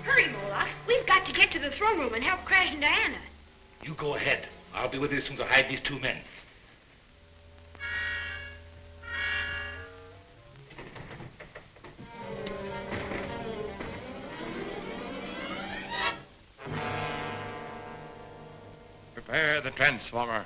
Hurry, Mola. We've got to get to the throne room and help Crash and Diana. You go ahead. I'll be with you as soon as I hide these two men. Prepare the transformer.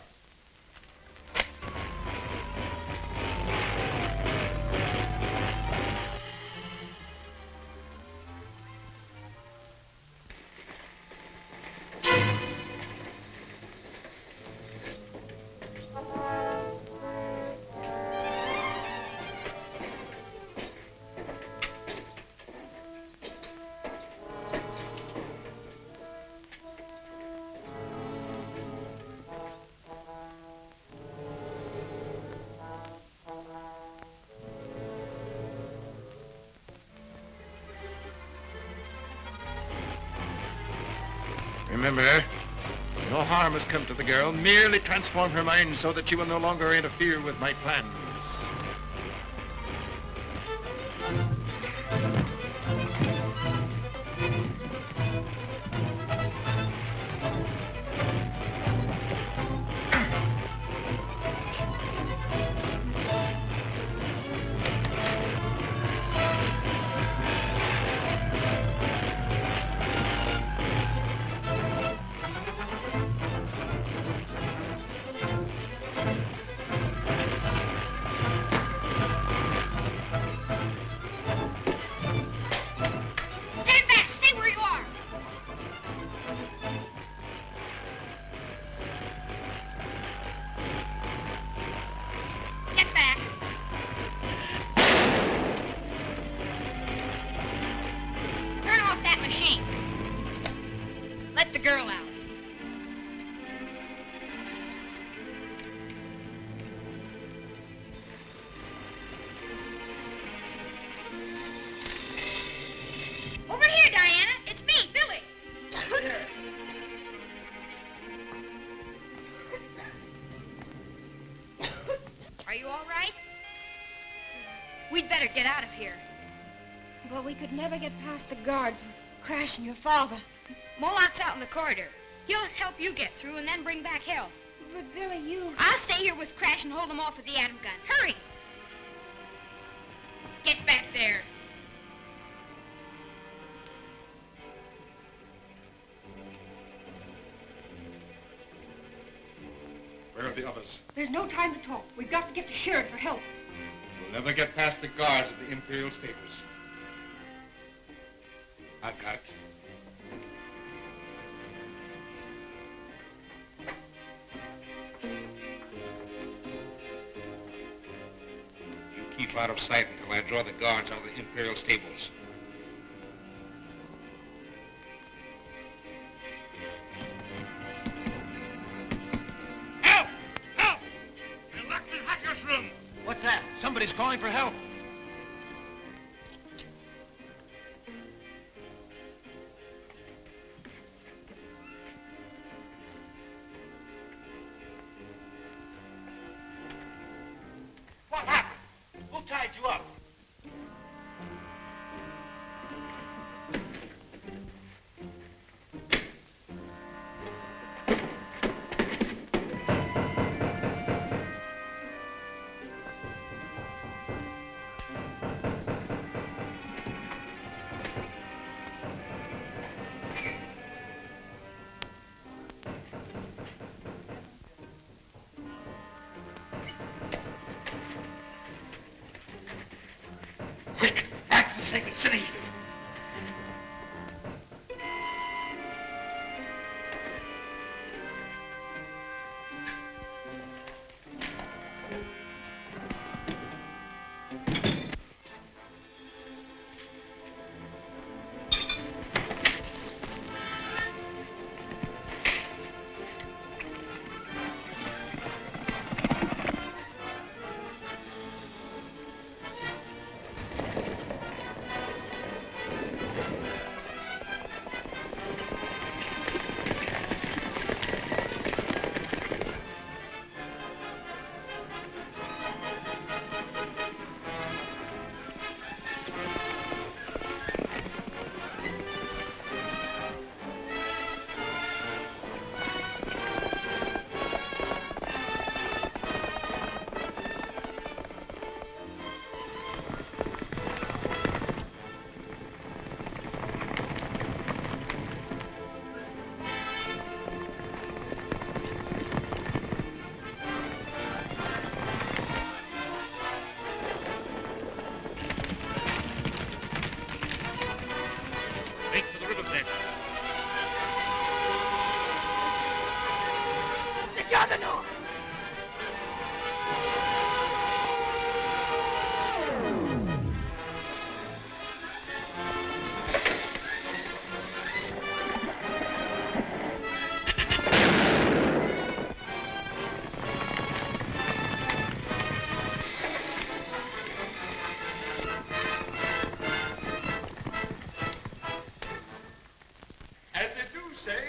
Remember, no harm has come to the girl. Merely transform her mind so that she will no longer interfere with my plans. Get out of here. But we could never get past the guards with Crash and your father. Moloch's out in the corridor. He'll help you get through and then bring back help. But Billy, you... I'll stay here with Crash and hold them off with the atom gun. Hurry! Get back there. Where are the others? There's no time to talk. We've got to get to Sheridan for help. We'll never get past the guards at the Imperial Stables. I've got it. You keep out of sight until I draw the guards out of the Imperial Stables. Help! Help! They're locked in Hacker's room! What's that? Somebody's calling for help. What happened? Who tied you up?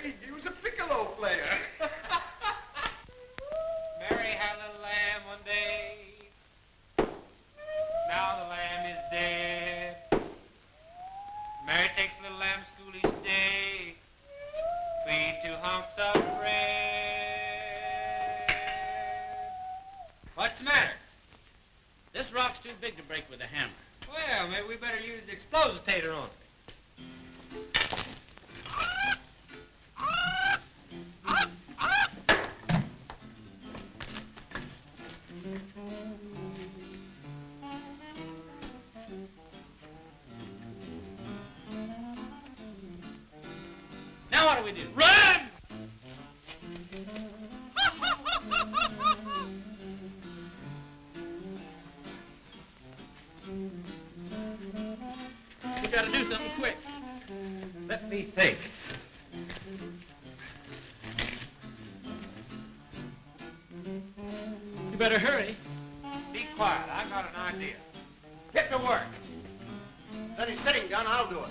Mary. He was a piccolo player. Mary had a little lamb one day. Now the lamb is dead. Mary takes the little lamb to school each day. Feed 2 hunks of bread. What's the matter? This rock's too big to break with a hammer. Well, maybe we better use the explositator on it. Now what do we do? Run! We gotta do something quick. Let me think. You better hurry. Be quiet. I got an idea. Get to work. Then he's sitting down, I'll do it.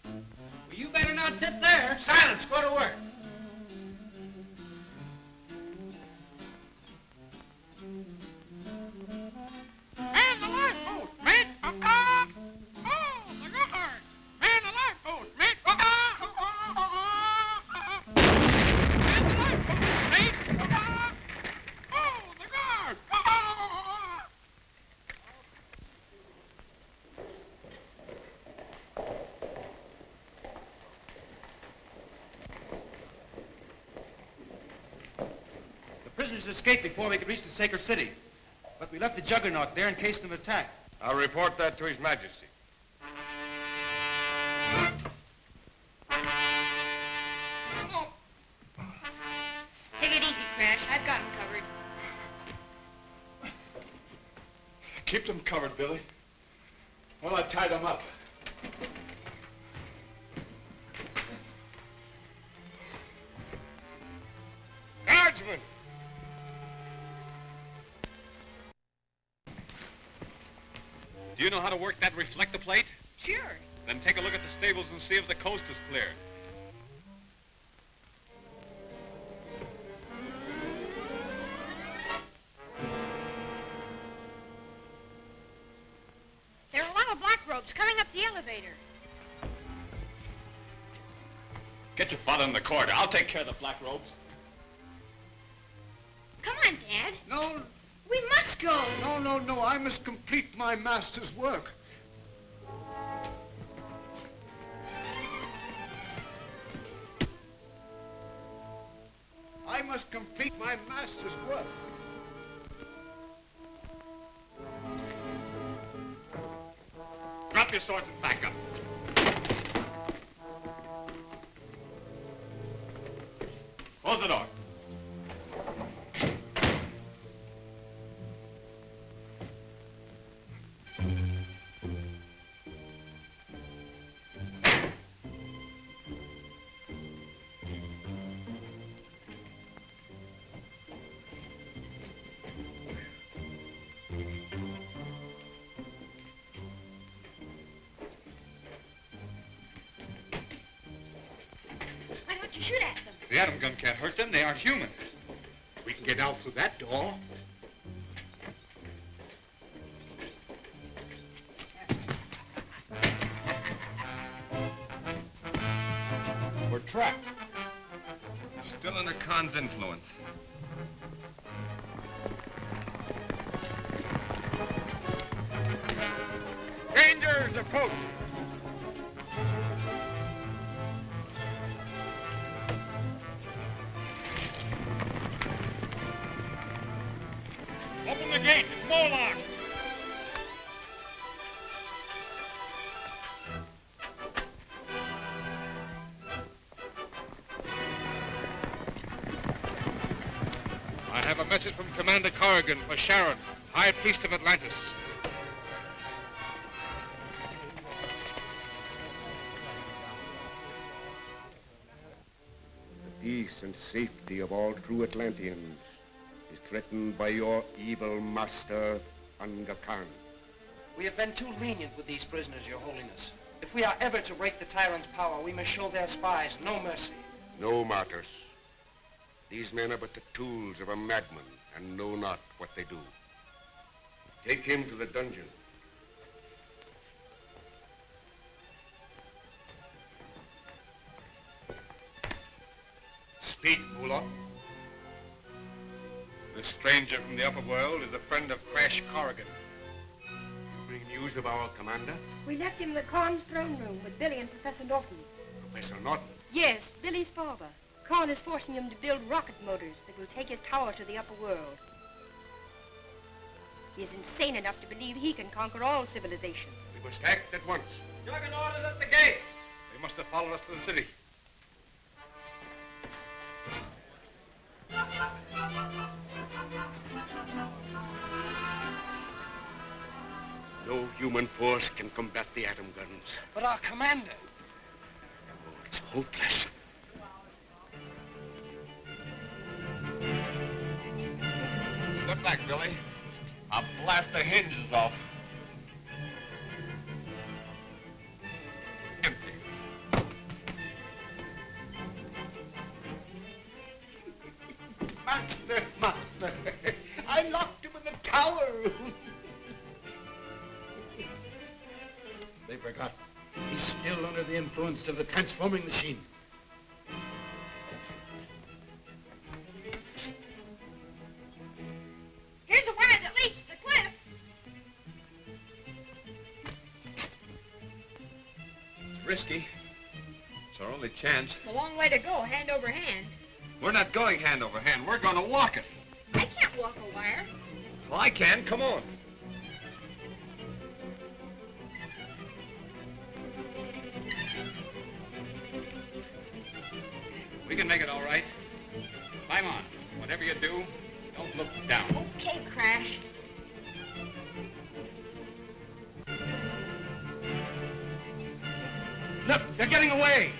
Well, you better not sit there. Silence, go to work. Man the lifeboat, mate! Oh, the guard! Man the lifeboat, mate! Man the lifeboat, mate! Oh, the guard! The prisoners escaped before we could reach the sacred city. But we left the juggernaut there in case of attack. I'll report that to His Majesty. Take it easy, Crash. I've got him covered. Keep them covered, Billy. Well, I tied them up. Guardsmen! Do you know how to work that reflector plate? Sure. Then take a look at the stables and see if the coast is clear. There are a lot of black robes coming up the elevator. Get your father in the corridor. I'll take care of the black robes. Come on, Dad. No, We must go. no. I must complete my master's work. I must complete my master's work. Drop your swords and back up. Close the door. Why don't you shoot at them? The atom gun can't hurt them. They are human. We can get out through that door. We're trapped. Still under Khan's influence. Rangers, approach! Open the gates. It's Moloch. I have a message from Commander Corrigan for Sharon, High Priest of Atlantis. The peace and safety of all true Atlanteans is threatened by your evil master, Khan. We have been too lenient with these prisoners, Your Holiness. If we are ever to break the tyrant's power, we must show their spies no mercy. No, martyrs. These men are but the tools of a madman and know not what they do. Take him to the dungeon. Speak, Mullah. This stranger from the upper world is a friend of Crash Corrigan. You bring news of our commander? We left him in the Khan's throne room with Billy and Professor Norton. Professor Norton. Yes, Billy's father. Khan is forcing him to build rocket motors that will take his tower to the upper world. He is insane enough to believe he can conquer all civilization. We must act at once. Juggernaut is at the gate. They must have followed us to the city. No human force can combat the atom guns. But our commander. Oh, it's hopeless. Step back, Billy. I'll blast the hinges off. Empty. Master. I locked him in the tower room. They forgot. He's still under the influence of the transforming machine. Here's the wire that leads to the cliff. It's risky. It's our only chance. It's a long way to go, hand over hand. We're not going hand over hand. We're going to walk it. I can't walk a wire. Well, I can. Come on. We can make it all right. Climb on. Whatever you do, don't look down. Okay, Crash. Look, they're getting away.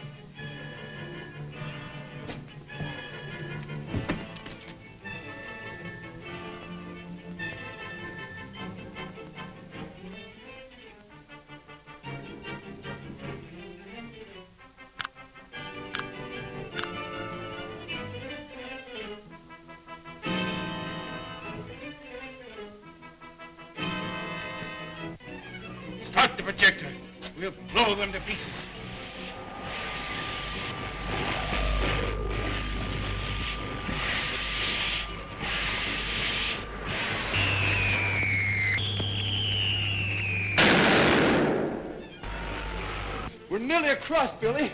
Start the projector. We'll blow them to pieces. We're nearly across, Billy.